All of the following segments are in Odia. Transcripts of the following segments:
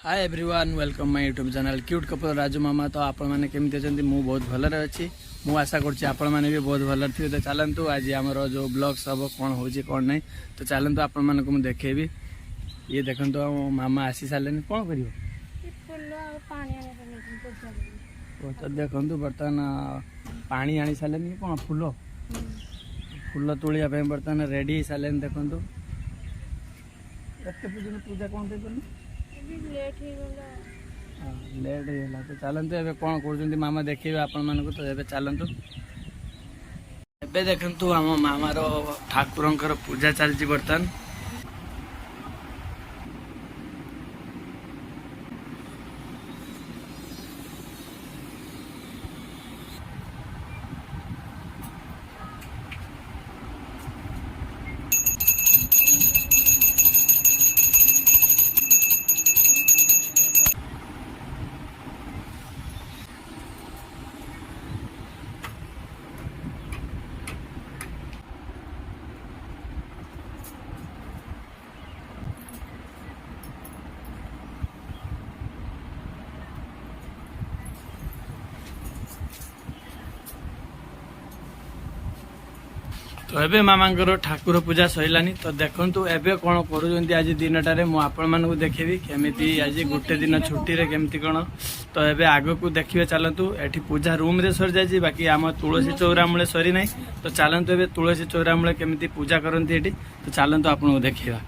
Hi everyone welcome my YouTube channel cute couple Raju मामा। तो आपण मैंने केमती अच्छे मु बहुत भलरे अच्छी मु आशा करछि आपण मैंने भी बहुत भलरे थे। तो चलतु आज आमर जो ब्लॉग सब कौन होची कौन नहीं तो चलतु आपण मानक मु देखेबी। ये देखंतु मामा आसी सारे कौन करियो तो देखंतु बर्तमान पानी आनी सारे कौन फूल फूल तोलिया बर्तमान रेडी हो सारे। देखंतु पूजा कौन लेट हो तो चलतु ए कौन कर मामा देखिए आपण मान तो ए चलतु ए देखु आम मामार ठाकुर पूजा चलती बर्तमान। तो एबे मामांकर ठाकुर पूजा सैलानी तो देखंतु एबे कौन करूँ आज दिनटारे मु आपण मानकु देखेबी केमिति आज गोटे दिन छुट्टी रे केमिति कौन। तो एबे आगो को देखिए चलतु एठी पूजा रूम रे सर जाई बाकी आम तुलसी चौरा मूले सरी नहीं। तो चलतु एबे तुलसी चौरा मूले केमिति पूजा करंती एठी तो चलतु आपन देखिबा।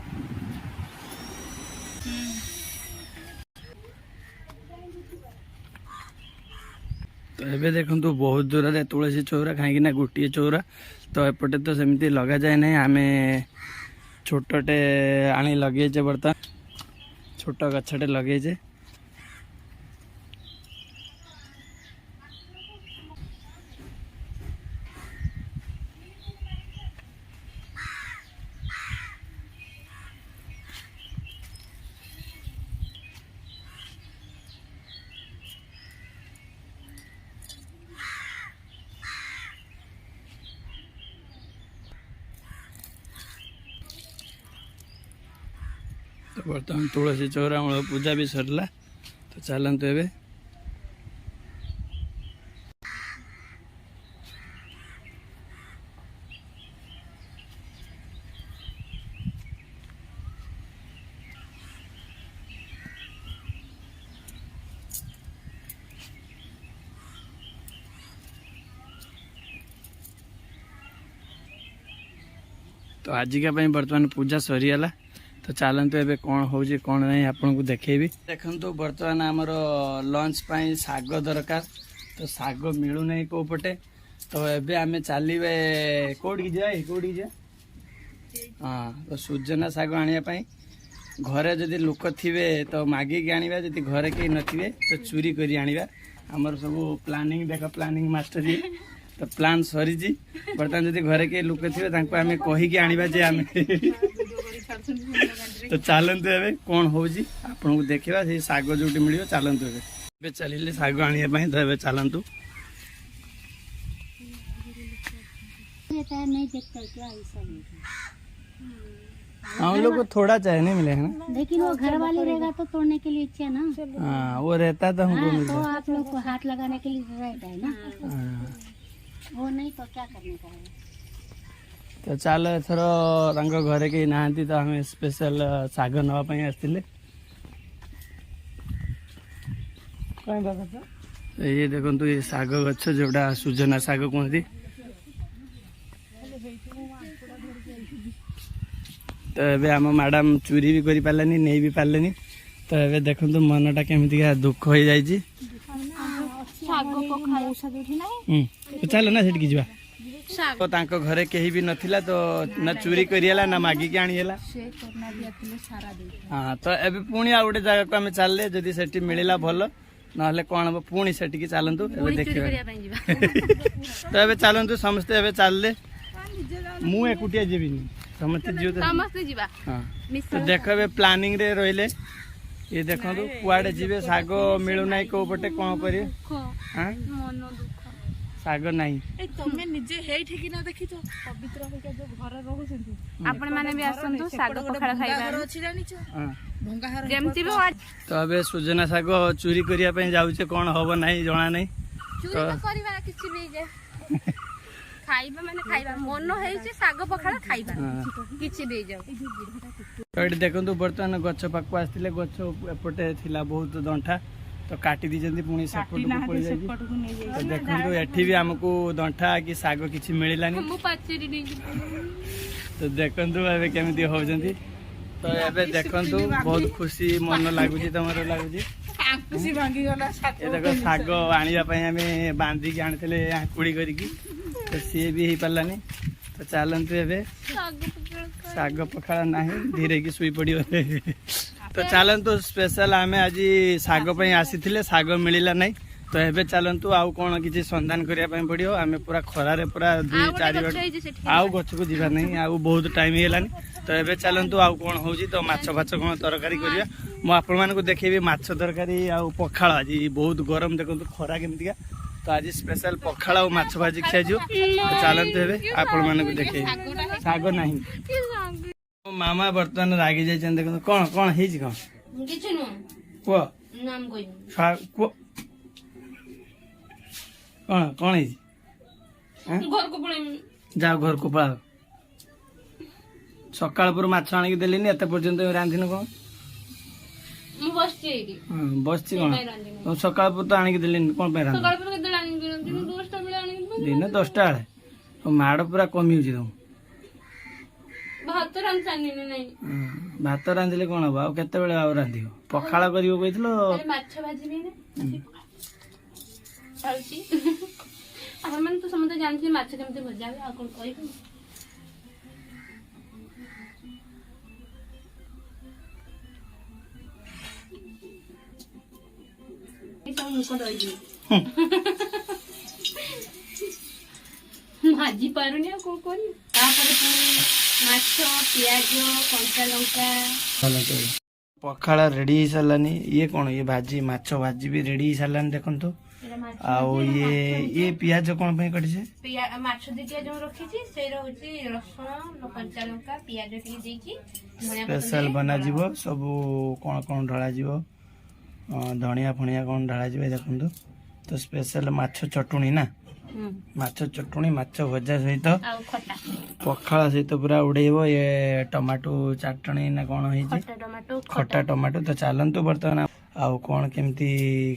तो एबे देखंतु बहुत दूर रे तुलसी चौरा कहीं ना गोटे चौरा तो एपटे तो सेमती लगा जाए नहीं आमे छोटे आनी लगे बर्तमान छोट गछटे लगे। तो बर्तमान तुलसी चौरा मूल पूजा भी सरला तो चलतु एबे तो आजिका बर्तमान पूजा सरीगला। तो चलतु एबे कौन हो कौन नहीं आपन को देखेबी। देखंतु बर्तमान आमर लंच पाई साग दरकार तो साग मिलू नहीं को पटे तो एबे आमे चलिबे कोडी जाए कोडी जा हां तो सुजना साग आनिया पाई घरे जदि लोक थिबे तो मागी के आनिबा जदि घरे के नथिबे तो चोरी करी आनिबा। हमर सब प्लानिंग देख प्लानिंग मास्टर जी तो प्लान सरी जी बर्तमान जदि घरे के लोक थिबे तांको आमे कहि के आनिबा जे आमे तो चलतु ए कौन हो आपन को देखा से साग जो मिल चलतु ए चलिए साग आने तो ए चलतु हम लोग को थोड़ा चाहे नहीं मिलेगा ना लेकिन वो घर वाले रहेगा तो तोड़ने के लिए इच्छा ना। हाँ वो रहता तो हमको मिलता तो आप लोग को हाथ लगाने के लिए रहता है ना। वो नहीं तो क्या करने का है। तो चल एथर रंग घरे कहीं नहांती तो हमें स्पेशल साग नापी आसते। ये देखो ये साग गछ जोटा सुजना साग कहती तो ये आम मैडम चोरी भी कर पारे नहीं भी पारे तो ये देखो मनटा केमी दुख हो जाए। चल ना से जा तो तांको घरे कहीं भी नथिला तो ना चोरी करियला ना मागी के आनियला। हाँ तो एबे पुणी आ गोटे जगह को आम चलले जदि सेठी मिलिला भल नहले कौन हम पुणी सेठी चलतु एबे देखिबा। तो एबे चलतु समस्ते एबे चलले मु एकुटिया जेबिनी समस्ते जियो तो समस्ते जिबा। हां तो देखो एबे प्लानिंग रे रहिले ये देखंतु कुआडे जिबे साग मिलु नाही को पटे कोन करिए। हां मन दुख ଶାଗ ନାହିଁ। ତମେ ନିଜେ ହେଇଠି କି ନା ଦେଖିଛ ପବିତ୍ର ହେଇକା ଯୋଉ ଘରେ ରହୁଛନ୍ତି ଆପଣ ମାନେ ବି ଆସନ୍ତୁ ଶାଗ ପଖାଳ ଖାଇବା ଅଛି ଜାଣିଛ ହଁ। ଭଙ୍ଗାହାର ଯେମିତି ବି ତ ଏବେ ସୁଜନା ଶାଗ ଚୁରି କରିବା ପାଇଁ ଯାଉଛେ, କଣ ହବ ନାହିଁ ଜଣା ନାହିଁ। ଚୁରି ତ କରିବା କିଛି ବି ଯେ ଖାଇବା ମାନେ ଖାଇବା ମନ ହେଇଛି ଶାଗ ପଖାଳ ଖାଇବା କିଛି ବି ଯାଉ। ତ ଏଠି ଦେଖନ୍ତୁ ବର୍ତ୍ତମାନ ଗଛ ପାଖକୁ ଆସିଥିଲେ, ଗଛ ଏପଟେ ଥିଲା ବହୁତ ଦଣ୍ଟା ତ କାଟି ଦେଇଛନ୍ତି, ପୁଣି ସେପଟକୁ ପଳେଇ ଯାଇଛି। ତ ଦେଖନ୍ତୁ ଏଠି ବି ଆମକୁ ଦଣ୍ଟା କି ଶାଗ କିଛି ମିଳିଲାନି। ମୁଁ ପାଚେରୀ ନେଇଯିବି। ତ ଦେଖନ୍ତୁ ଏବେ କେମିତି ହଉଛନ୍ତି। ତ ଏବେ ଦେଖନ୍ତୁ ବହୁତ ଖୁସି ମନ ଲାଗୁଛି, ତମର ଲାଗୁଛି। ଆଙ୍କୁଶି ଭାଙ୍ଗିଗଲା ଏ ଦେଖ ଶାଗ ଆଣିବା ପାଇଁ ଆମେ ବାନ୍ଧିକି ଆଣିଥିଲେ ଆଙ୍କୁଡ଼ି କରିକି, ତ ସିଏ ବି ହେଇପାରିଲାନି। ତ ଚାଲନ୍ତୁ ଏବେ ଶାଗ ପଖାଳ ନାହିଁ, ଧୀରେକି ଶୋଇ ପଡ଼ିବ। ତ ଚାଲନ୍ତୁ ସ୍ପେଶାଲ ଆମେ ଆଜି ଶାଗ ପାଇଁ ଆସିଥିଲେ, ଶାଗ ମିଳିଲା ନାହିଁ। ତ ଏବେ ଚାଲନ୍ତୁ ଆଉ କଣ କିଛି ସନ୍ଧାନ କରିବା ପାଇଁ ପଡ଼ିବ। ଆମେ ପୁରା ଖରାରେ ପୁରା 2-4 ବାଟ ଆଉ ଗଛକୁ ଯିବା ନାହିଁ, ଆଉ ବହୁତ ଟାଇମ ହେଇଗଲାନି। ତ ଏବେ ଚାଲନ୍ତୁ ଆଉ କଣ ହଉଛି, ତ ମାଛ ଫାଛ କଣ ତରକାରୀ କରିବା। ମୁଁ ଆପଣମାନଙ୍କୁ ଦେଖେଇବି ମାଛ ତରକାରୀ ଆଉ ପଖାଳ। ଆଜି ବହୁତ ଗରମ, ଦେଖନ୍ତୁ ଖରା କେମିତିକା। ତ ଆଜି ସ୍ପେଶାଲ ପଖାଳ ଆଉ ମାଛ ଭାଜି ଖିଆଯିବ। ତ ଚାଲନ୍ତୁ ଏବେ ଆପଣମାନଙ୍କୁ ଦେଖେଇବି। ଶାଗ ନାହିଁ। ମୋ ମାମା ବର୍ତ୍ତମାନ ରାଗି ଯାଇଛନ୍ତି, ଦେଖନ୍ତୁ କଣ କଣ ହେଇଛି, କଣ କିଛି ନୁହଁ କୁହ, ନାମ କହିବି କୁହ କଣ କଣ ହେଇଛି। ଘରକୁ ପଳେଇବି। ଯାଅ ଘରକୁ ପଳାଅ। ସକାଳ ପରୁ ମାଛ ଆଣିକି ଦେଲିନି, ଏତେ ପର୍ଯ୍ୟନ୍ତ ରାନ୍ଧିନ କଣ? ମୁଁ ବସିଛି ଏଇଠି। ବସିଛି କଣ? ସକାଳ ପରୁ ତ ଆଣିକି ଦେଲିନି, କଣ ପାଇଁ ରାନ୍ଧ? ସକାଳ ପରେ କେତେବେଳେ ଆଣିକି ଦିନ 10ଟା ବେଳେ ଆଣିକି ଦିନ 10ଟା ବେଳେ ମାଡ଼ ପୁରା କମିଯାଉଛି ତମ। ଭାତ ରାନ୍ଧି ସାରିନି ନାଇଁ ଭାତ ରାନ୍ଧିଲେ କଣ ହବ, ଆଉ କେତେବେଳେ ଆଉ ରାନ୍ଧିବ? ପଖାଳ କରିବ କହିଥିଲ। ମାଛ ଭାଜିବି ନା ଚାଲୁଛି। ଆପଣ ମାନେ ତ ସମସ୍ତେ ଜାଣିଥିବେ ମାଛ କେମିତି ଭଜା ହୁଏ, ଆଉ କଣ କହିବି। ଭାଜି ପାରୁନି ଆଉ କଣ କରିବି। ତାପରେ ପୁଣି ମାଛ, ପିଆଜ, କଞ୍ଚା ଲଙ୍କା। ପଖାଳ ରେଡି ହେଇସାରିଲାନି। ଇଏ କଣ, ଇଏ ଭାଜି ମାଛ ଭାଜି ବି ରେଡି ହେଇସାରିଲାନି ଦେଖନ୍ତୁ। ଆଉ ଇଏ ପିଆଜ କଣ ପାଇଁ କାଟିছে? ମାଛ ଦିଟିଆ ଯୋଉ ରଖିଛି ସେଇଟା ହଉଛି ରସୁଣ, କଞ୍ଚା ଲଙ୍କା, ପିଆଜ ଟିକେ ଦେଇକି ସ୍ପେଶାଲ ବନାଯିବ। ସବୁ କଣ କଣ ଢଳାଯିବ, ଧଣିଆ ଫଣିଆ କଣ ଢଳାଯିବ ଦେଖନ୍ତୁ। ତ ସ୍ପେଶାଲ ମାଛ ଚଟୁଣି ନା, ମାଛ ଚଟୁଣି ମାଛ ଭଜା ସହିତ ପଖାଳ ସହିତ ପୁରା ଉଡେଇବ। ଇଏ ଟମାଟୋ ଚାଟଣି ନା କଣ ହେଇଛି, ଖଟା ଟମାଟୋ। ତ ଚାଲନ୍ତୁ ବର୍ତ୍ତମାନ ଆଉ କଣ କେମିତି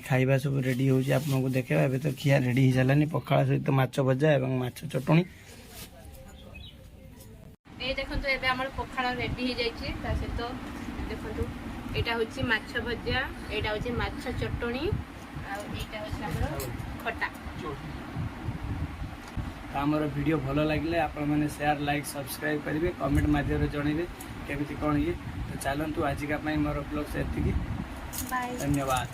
ଖାଇବା ସବୁ ରେଡି ହଉଛି ଆପଣଙ୍କୁ ଦେଖେଇବା। ଏବେ ତ ଖିଆ ରେଡି ହେଇସାରିଲାନି, ପଖାଳ ସହିତ ମାଛ ଭଜା ଏବଂ ମାଛ ଚଟଣି। এই দেখন্তু ଏବେ ଆମର ପଖାଳ ରେଡି ହେଇଯାଇଛି। ତା ସହିତ ଦେଖନ୍ତୁ ଏଇଟା ହଉଛି ମାଛ ଭଜା, ଏଇଟା ହଉଛି ମାଛ ଚଟଣି, ଆଉ ଏଇଟା ହଉଛି ଆମର ଖଟା। ଆମର ଭିଡ଼ିଓ ଭଲ ଲାଗିଲେ ଆପଣମାନେ ସେୟାର, ଲାଇକ୍, ସବସ୍କ୍ରାଇବ୍ କରିବେ, କମେଣ୍ଟ ମାଧ୍ୟମରେ ଜଣାଇବେ କେମିତି କ'ଣ ଇଏ। ତ ଚାଲନ୍ତୁ ଆଜିକା ପାଇଁ ମୋର ବ୍ଲଗ୍ ଏତିକି। ଧନ୍ୟବାଦ।